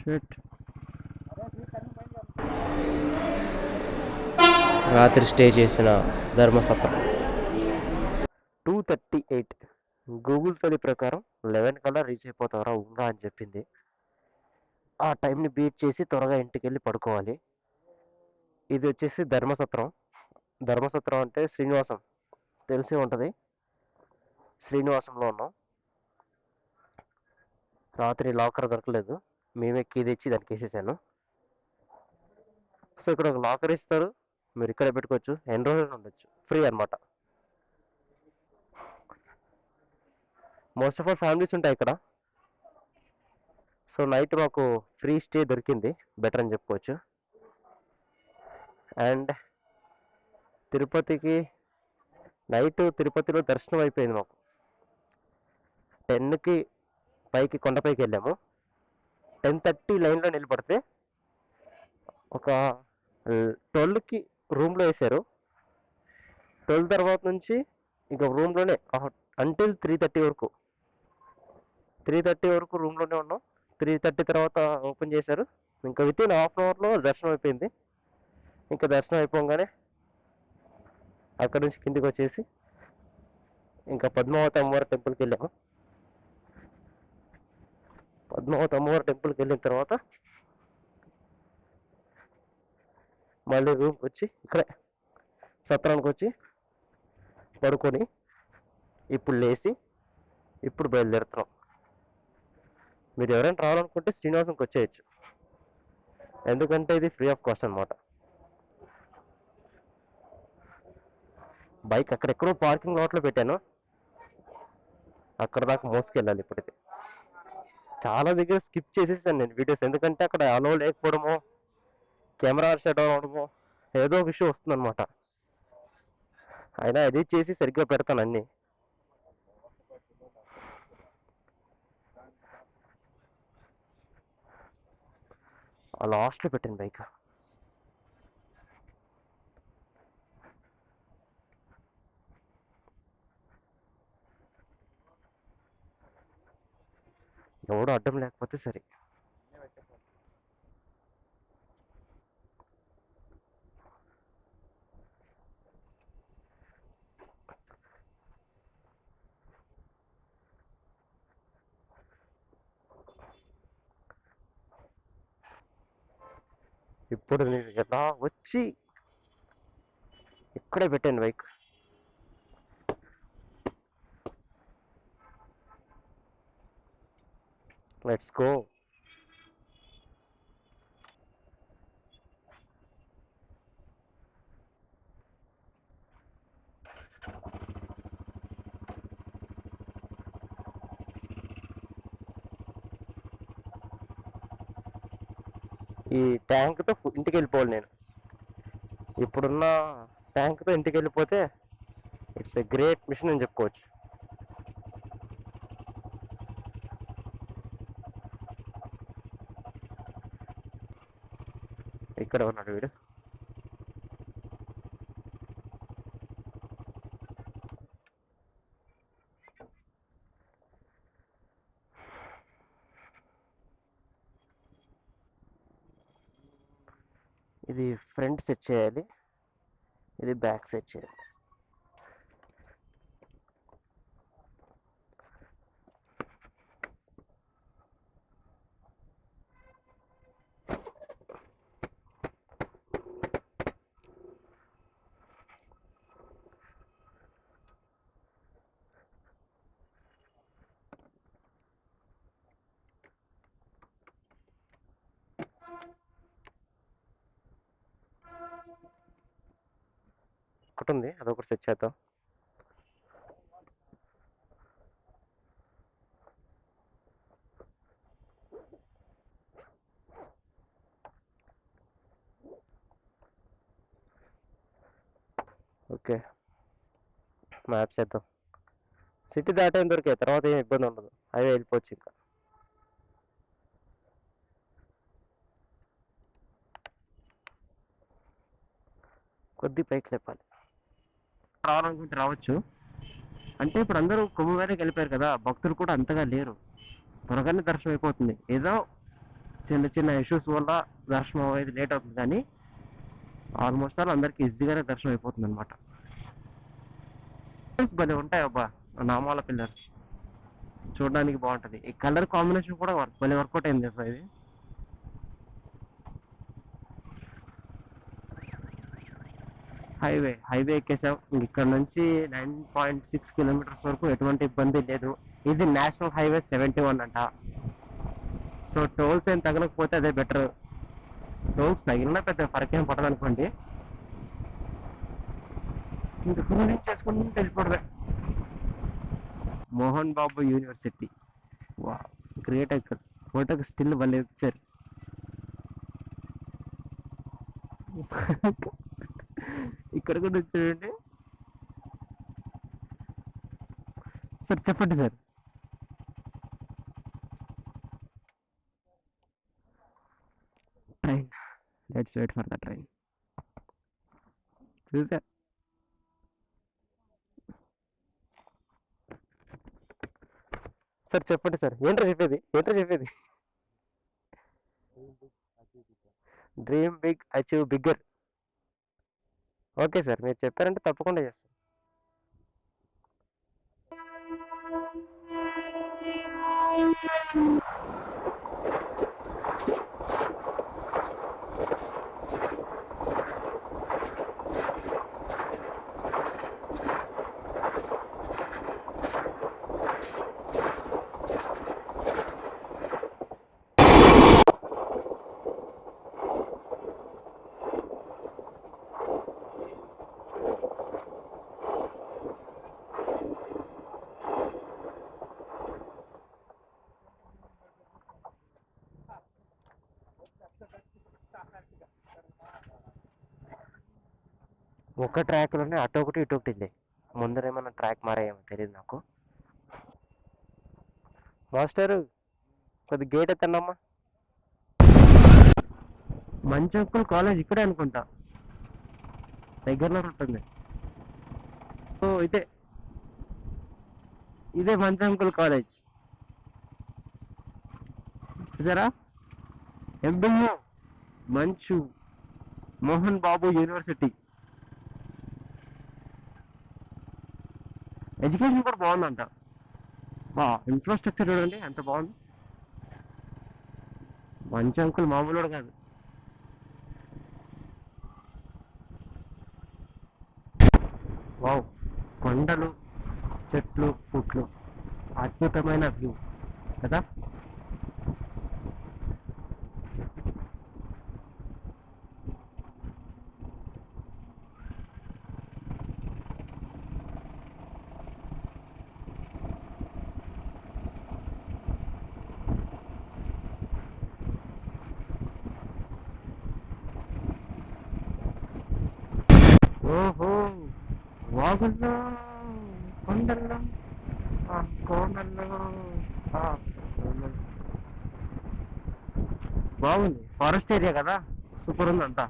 Shit. రాత్రి stay చేసిన ధర్మసత్రం 2:38. Google study ప్రకారం 11 కల్లా రీచ్ అయిపోతారా ఉందా అని చెప్పింది. ఆ టైంని బీట్ చేసి త్వరగా ఇంటికి వెళ్ళి పడుకోవాలి. ఇది వచ్చేసి ధర్మసత్రం. ధర్మసత్రం అంటే శ్రీనివాసం తెలిసి ఉంటుంది. శ్రీనివాసంలో ఉన్నాం. రాత్రి లాకర్ దొరకలేదు, మేమే కీ తెచ్చి దానికి వేసేసాను. సో ఇక్కడ ఒక లాకర్ ఇస్తారు, మీరు ఇక్కడే పెట్టుకోవచ్చు, ఎన్ని రోజులు ఉండొచ్చు, ఫ్రీ అనమాట. మోస్ట్ ఆఫ్ ఆల్ ఫ్యామిలీస్ ఉంటాయి ఇక్కడ. సో నైట్ మాకు ఫ్రీ స్టే దొరికింది, బెటర్ అని చెప్పుకోవచ్చు. అండ్ తిరుపతికి నైట్ తిరుపతిలో దర్శనం అయిపోయింది మాకు. 10కి పైకి కొండపైకి వెళ్ళాము. 10:30 లైన్లో నిలబడితే ఒక 12కి రూమ్లో వేశారు. 12 తర్వాత నుంచి ఇంకా రూమ్లోనే అంటిల్ 3:30 వరకు. 3:30 వరకు రూమ్లోనే ఉన్నాం. 3:30 తర్వాత ఓపెన్ చేశారు. ఇంకా వితిన్ హాఫ్ అన్ అవర్లో దర్శనం అయిపోయింది. ఇంకా దర్శనం అయిపోగానే అక్కడి నుంచి కిందికి వచ్చేసి ఇంకా పద్మావతి అమ్మవారి టెంపుల్కి వెళ్ళాము. పద్మావతి అమ్మవారి టెంపుల్కి వెళ్ళిన తర్వాత మళ్ళీ రూమ్కి వచ్చి ఇక్కడే సత్రానికి వచ్చి పడుకొని ఇప్పుడు లేచి ఇప్పుడు బయలుదేరుతున్నాం. మీరు ఎవరైనా రావాలనుకుంటే శ్రీనివాసంకి వచ్చేయచ్చు, ఎందుకంటే ఇది ఫ్రీ ఆఫ్ కాస్ట్ అనమాట. బైక్ అక్కడెక్కడో పార్కింగ్ లాట్లో పెట్టాను, అక్కడ దాకా మోసుకెళ్ళాలి. ఇప్పటికి చాలా దగ్గర స్కిప్ చేసేసాను నేను వీడియోస్, ఎందుకంటే అక్కడ అలో లేకపోవడమో కెమెరా షట్ అవడమో ఏదో ఒక ఇష్యూ వస్తుందన్నమాట. అయినా ఎడిట్ చేసి సరిగ్గా పెడతాను అన్నీ. లాస్ట్లో పెట్టాను బైక్. ఎవడో అడ్డం లేకపోతే సరే. ఇప్పుడు నేను ఎలా వచ్చి ఇక్కడే పెట్టాను బైక్. Let's go. ఈ ట్యాంక్తో ఇంటికి వెళ్ళిపోవాలి నేను. ఇప్పుడున్న ట్యాంక్తో ఇంటికి వెళ్ళిపోతే ఇట్స్ ఎ గ్రేట్ మిషన్ అని చెప్పుకోవచ్చు. ఇక్కడ ఉన్నాడు వీడు. ఇది ఫ్రంట్ సెట్ చేయాలి, ఇది బ్యాక్ సెట్ చేయాలి. ఒకటి ఉంది, అదొకటి సెట్ చేద్దాం. ఓకే, మ్యాప్ చేద్దాం. సిటీ దాటేం దొరికాయి, తర్వాత ఏం ఇబ్బంది ఉండదు, అవే వెళ్ళిపోవచ్చు. ఇంకా కొద్ది పైకి లేపాలి. రావాలనుకుంటే రావచ్చు. అంటే ఇప్పుడు అందరూ కొమ్ముగానే వెళ్ళిపోయారు కదా, భక్తులు కూడా అంతగా లేరు, త్వరగానే దర్శనం అయిపోతుంది. ఏదో చిన్న చిన్న ఇష్యూస్ వల్ల దర్శనం అనేది లేట్ అవుతుంది, కానీ ఆల్మోస్ట్ ఆల్ అందరికి ఈజీగానే దర్శనం అయిపోతుంది అనమాట. భలే ఉంటాయి అబ్బా నామాల పిల్లర్స్, చూడడానికి బాగుంటది. ఈ కలర్ కాంబినేషన్ కూడా భలే వర్కౌట్ అయింది సార్ ఇది. హైవే ఎక్కేసాం. ఇక్కడ నుంచి 9.6 కిలోమీటర్స్ వరకు ఎటువంటి ఇబ్బంది లేదు. ఇది నేషనల్ హైవే 71 అంట. సో టోల్స్ ఏం తగలకపోతే అదే బెటర్. టోల్స్ తగిలినా పెద్ద ఫరక్ ఏం పడదు అనుకోండి. ఇంక క్రూజింగ్ చేసుకుని వెళ్ళిపోవడమే. మోహన్ బాబు యూనివర్సిటీ, వా గ్రేట్. ఇక్కడ ఫోటోకి స్టిల్ వాళ్ళు ఇచ్చారు. ఇక్కడ కూడా చూడండి సార్. చెప్పండి sir. Train, let's wait for the train. చూసా సార్. చెప్పండి సార్. ఏంటో చెప్పేది. Dream big, achieve bigger. Okay sir, మీరు చెప్పారంటే తప్పకుండా చేస్తాను. ఒక ట్రాక్లోనే అటు ఒకటి ఇటు ఒకటి ఉంది. ముందర ఏమన్నా ట్రాక్ మారాయేమో తెలియదు నాకు. మాస్టరు, కొద్ది గేట్ ఎత్తండమ్మా. మంచంకుల్ కాలేజ్ ఇక్కడే అనుకుంటా, దగ్గరలో ఉంటుంది. ఓ ఇదే మంచంకుల్ కాలేజ్. చూసారా, ఎంబియు మంచు మోహన్ బాబు యూనివర్సిటీ. ఎడ్యుకేషన్ కూడా బాగుందంట. ఇన్ఫ్రాస్ట్రక్చర్ చూడండి ఎంత బాగుంది. మంచి అంకుల్ మామూలు కాదు. వావ్, కొండలు, చెట్లు, పుట్లు, అద్భుతమైన వ్యూ కదా. ఓహో, వాగుల్లో, కొండల్లో, కోనల్లో, కోనల్లో. బాగుంది. ఫారెస్ట్ ఏరియా కదా, సూపర్ ఉంది అంతా.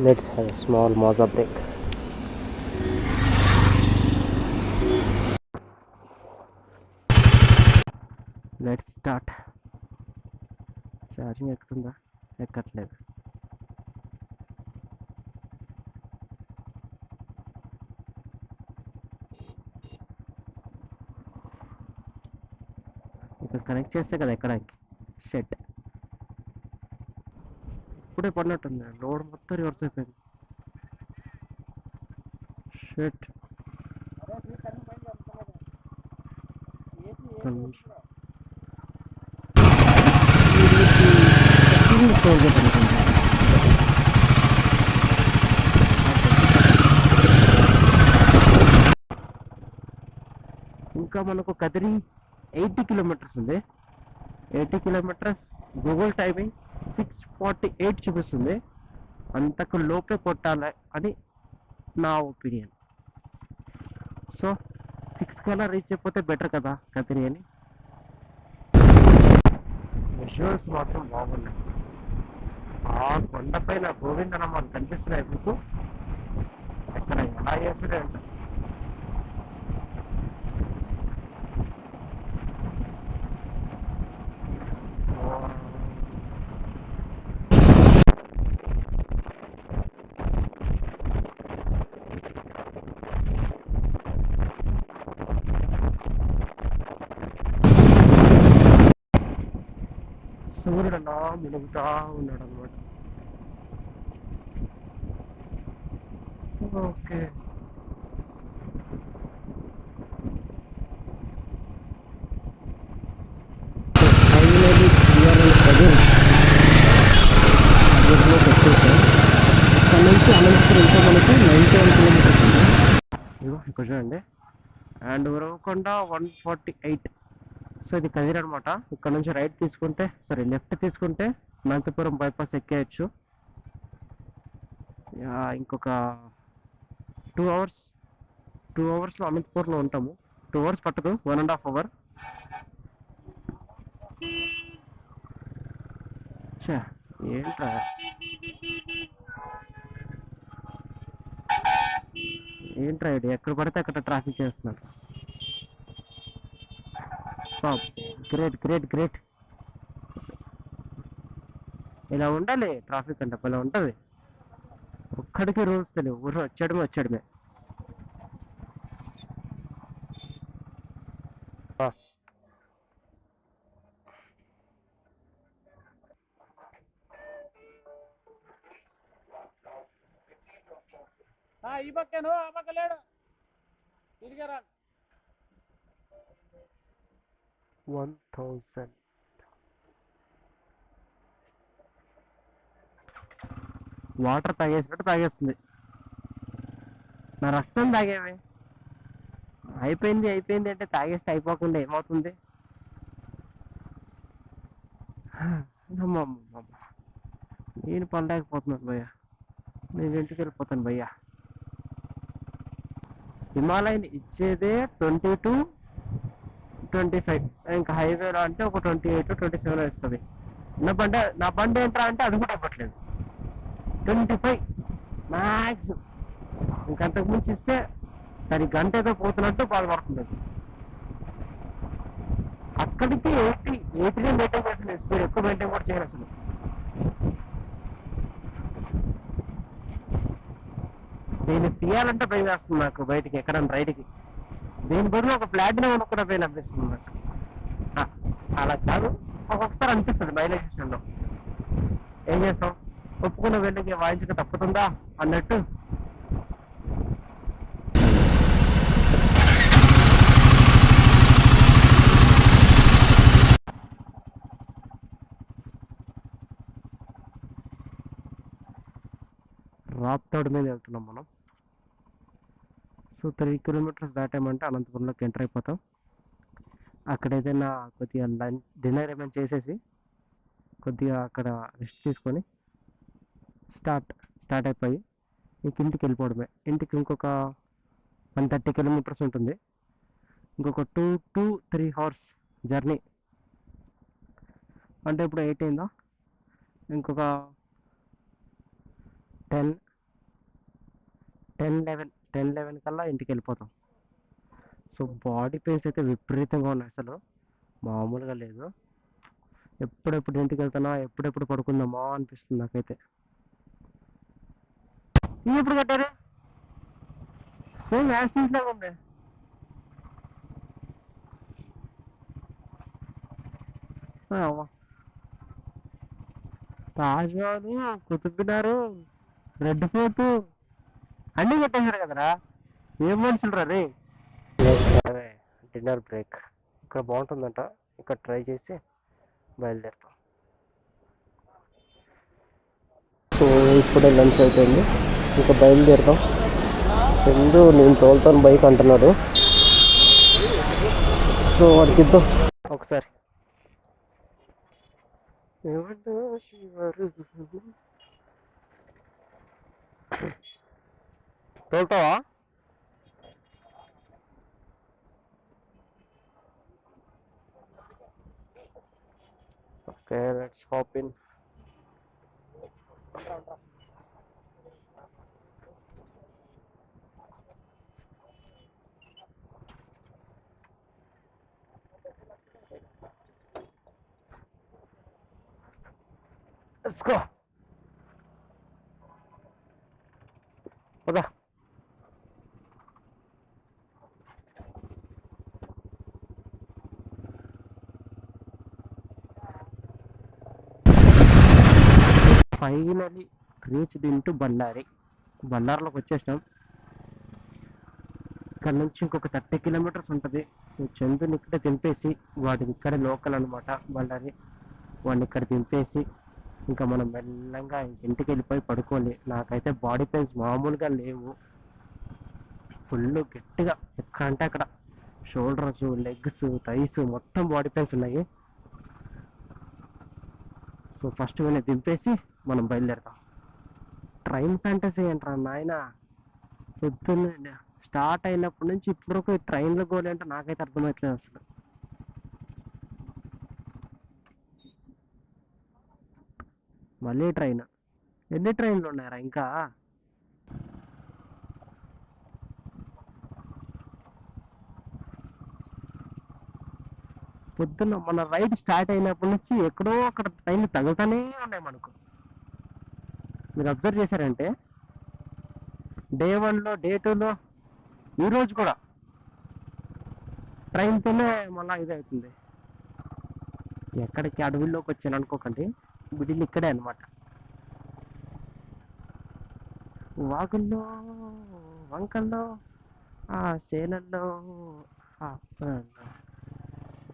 Let's have a small Mazda break. Let's start. Charging ఎక్కుతుందా? ఎక్కట్లేదు. ఇక్కడ కనెక్ట్ చేస్తే కదా ఎక్కడానికి. షెట్, ఇప్పుడే పడినట్టుంది. లోడ్ మొత్తం రివర్స్ అయిపోయింది. షెట్. ఇంకా మనకు కదిరి 80 కిలోమీటర్స్ ఉంది. 80 కిలోమీటర్స్. గూగుల్ టైమింగ్ 6:48 చూపిస్తుంది. అంతకు లోపే కొట్టాలి అని నా ఒపీనియన్. సో 6 కల్లా రీచ్ అయిపోతే బెటర్ కదా కదిరి అని. విజువల్స్ మాత్రం బాగున్నాయి. ఆ కొండపైన గోవిందనామాలు కనిపిస్తున్నాయి మీకు. ఎక్కడ ఎలా చేసాడే అంట. సూర్యుడు అలా మునుగుతా ఉన్నాడు అనమాట. ఓకే, ఫైనలీ క్లియర్ అయిపోయి దగ్గరలోకి వచ్చేసాం. ఇక్కడ నుంచి అనంతపురం ఇంకా మనకి 91 కిలోమీటర్స్ ఉంది. ఇదిగో ఇక్కడ చూడండి, అండ్ ఉరవకొండ 148. సో ఇది కదిరి అనమాట. ఇక్కడ నుంచి రైట్ తీసుకుంటే, సారీ లెఫ్ట్ తీసుకుంటే అనంతపురం బైపాస్ ఎక్కేయచ్చు. ఇంకొక 2 అవర్స్, 2 అవర్స్లో అనంతపురంలో ఉంటాము. 2 అవర్స్ పట్టదు, 1.5 అవర్. ఏంట్రా ఏంట్రా ఇది, ఎక్కడ పడితే అక్కడ ట్రాఫిక్ చేస్తున్నాడు. Great great great. ఇలా ఉండాలి ట్రాఫిక్ అంటే, ఇలా ఉంటుంది. ఒక్కడికి రూల్స్ తెలియవు, ఊరు వచ్చాడమే వచ్చాడమే. ఈ పక్కను ఆ పక్క లేడు తిరిగారా 1000. వాటర్ తాగేసినట్టు తాగేస్తుంది. నా రక్తం తాగేవి. అయిపోయింది అయిపోయింది అంటే తాగేస్తే అయిపోకుండా ఏమవుతుంది. అమ్మమ్మ, నేను పడలేకపోతున్నాను భయ్యా. నేను ఇంటికి వెళ్ళిపోతాను భయ్యా. హిమాలయన్ ఇచ్చేదే 22-25. ఇంకా హైవేలో అంటే ఒక 28-27 ఇస్తుంది. నా బండి ఏంట్రా అంటే అది కూడా ఇవ్వట్లేదు. 25 మ్యాక్స్. ఇంకంతకు మించి ఇస్తే దాని గంట ఏదో పోతున్నట్టు బాధపడుతుంది. అక్కడికి 80 మెయింటైన్ చేసిన స్పీడ్, ఎక్కువ మెయింటైన్ కూడా చేయను అసలు. దీన్ని తీయాలంటే భయం వేస్తుంది నాకు, బయటికి ఎక్కడానికి రైడ్కి. దీని బదులు ఒక ప్లాటినం అనుకున్న పైన అనిపిస్తుంది నాకు. అలా కాదు, ఒక్కొక్కసారి అనిపిస్తుంది మైలేజ్ విషయంలో. ఏం చేస్తాం, ఒప్పుకున్న వెళ్ళి వాయించక తప్పుతుందా అన్నట్టు. రాప్తాడు మీద వెళ్తున్నాం మనం. సో 3 కిలోమీటర్స్ దాటామంటే అనంతపురంలోకి ఎంటర్ అయిపోతాం. అక్కడైతే నా కొద్దిగా డిన్నర్ ఏమైనా చేసేసి కొద్దిగా అక్కడ రెస్ట్ తీసుకొని స్టార్ట్ అయిపోయి ఇంక ఇంటికి వెళ్ళిపోవడమే. ఇంటికి ఇంకొక 130 కిలోమీటర్స్ ఉంటుంది. ఇంకొక 2-3 అవర్స్ జర్నీ. అంటే ఇప్పుడు 8 అయిందా, ఇంకొక 10-11 కల్లా ఇంటికి వెళ్ళిపోతాం. సో బాడీ పెయిన్స్ అయితే విపరీతంగా ఉన్నాయి, అసలు మామూలుగా లేదు. ఎప్పుడెప్పుడు ఇంటికి వెళ్తానా, ఎప్పుడెప్పుడు పడుకుందామా అనిపిస్తుంది నాకైతే. ఇది ఎప్పుడు కట్టారు? సేమ్ యాక్సిడెంట్ లాగా ఉంది. తాజ్మహల్, కుతుబ్-మినార్, రెడ్ ఫోర్ట్ అన్నీ కట్టేశారు కదరా. ఏం మనుషులు రే. డిన్నర్ బ్రేక్ ఇక్కడ బాగుంటుందంట, ఇక్కడ ట్రై చేసి బయలుదేరుతాం. సో ఇప్పుడే లంచ్ అయిపోయింది, ఇంకా బయలుదేరుతాం. చందు నేను తోలుతాను బైక్ అంటున్నాడు. సో వాడికి ఇద్దాం ఒకసారి. తోలుతావా? Okay, let's hop in. Let's go. పదా. Finally reached into Bellary. బళ్ళారిలోకి వచ్చేసినాం. ఇక్కడ నుంచి ఇంకొక 30 కిలోమీటర్స్ ఉంటుంది. సో చందుని ఇక్కడే దింపేసి, వాడిని ఇక్కడే లోకల్ అనమాట బళ్ళారి, వాడిని ఇక్కడ దింపేసి ఇంకా మనం మెల్లంగా ఇంటికి వెళ్ళిపోయి పడుకోవాలి. నాకైతే బాడీ పెయిన్స్ మామూలుగా లేవు, ఫుల్ గట్టిగా ఎక్కడ అంటే అక్కడ షోల్డర్స్, లెగ్స్, థైస్ మొత్తం బాడీ పెయిన్స్ ఉన్నాయి. సో ఫస్ట్ వీళ్ళని దింపేసి మనం బయలుదేరుతాం. ట్రైన్ ఫ్యాంటసీ అంటారా నాయన, పొద్దున్న స్టార్ట్ అయినప్పటి నుంచి ఇప్పటివరకు ట్రైన్లో గోలి అంటే నాకైతే అర్థమవుతలేదు అసలు. మళ్ళీ ట్రైన్, ఎన్ని ట్రైన్లు ఉన్నాయరా ఇంకా? పొద్దున్న మన రైడ్ స్టార్ట్ అయినప్పటి నుంచి ఎక్కడో అక్కడ ట్రైన్లు తగులుతానే ఉన్నాయి మనకు. మీరు అబ్జర్వ్ చేశారంటే డే 1లో, డే 2లో, ఈరోజు కూడా ట్రైన్తోనే మళ్ళీ ఇదవుతుంది. ఎక్కడికి అడవుల్లోకి వచ్చాను అనుకోకండి, మిడిల్ ఇక్కడే అనమాట. వాగుల్లో, వంకల్లో, ఆ సేలల్లో, ఆ పొలాల్లో.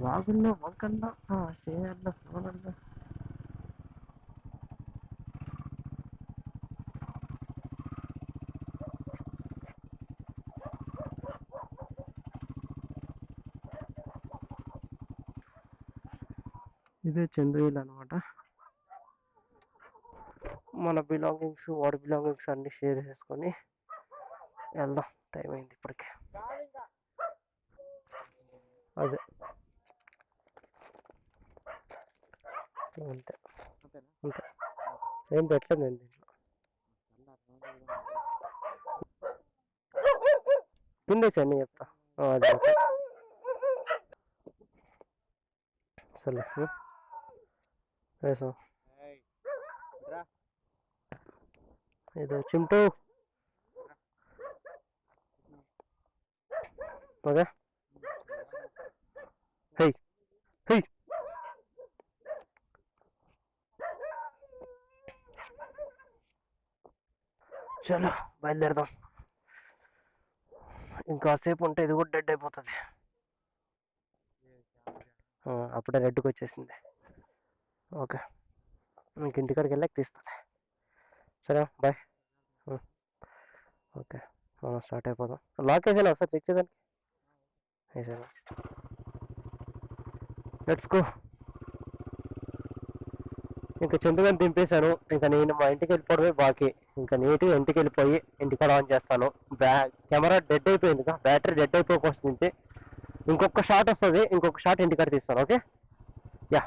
వాగుల్లో, వంకల్లో, ఆ సేలల్లో, పొలాల్లో. ఇదే చంద్రగిరి అనమాట. మన బిలాంగింగ్స్, వాడి బిలాంగింగ్స్ అన్ని షేర్ చేసుకొని వెళ్దాం. టైం అయింది ఇప్పటికే. అదే అంతే అంతే, ఏం పెట్టలేదు నేను దీంట్లో. తిండేసి అన్నీ చెప్తా. అదే ఓకే. సరే వేసాం. ఇది చింటూ. ఓకే. High high. చలో బయలుదేరదాం. ఇంకాసేపు ఉంటే ఇది కూడా డెడ్ అయిపోతుంది. అప్పుడే రెడ్కి వచ్చేసింది. ఓకే, ఇంక ఇంటికాడికి వెళ్ళాక తీస్తాను. సరే బాయ్. ఓకే, స్టార్ట్ అయిపోదాం. లాక్ వేసాను, ఒకసారి చెక్ చేద్దానికి వేసాను. Let's go. ఇంకా చంద్రగాని దింపేశాను. ఇంకా నేను మా ఇంటికి వెళ్ళిపోవడమే బాకీ. ఇంకా నీట్గా ఇంటికి వెళ్ళిపోయి ఇంటికాడ ఆన్ చేస్తాను. కెమెరా డెడ్ అయిపోయింది, బ్యాటరీ డెడ్ అయిపోకొస్తుంది. ఇంకొక షాట్ వస్తుంది, ఇంకొక షాట్ ఇంటికాడ తీస్తాను. Okay, yeah.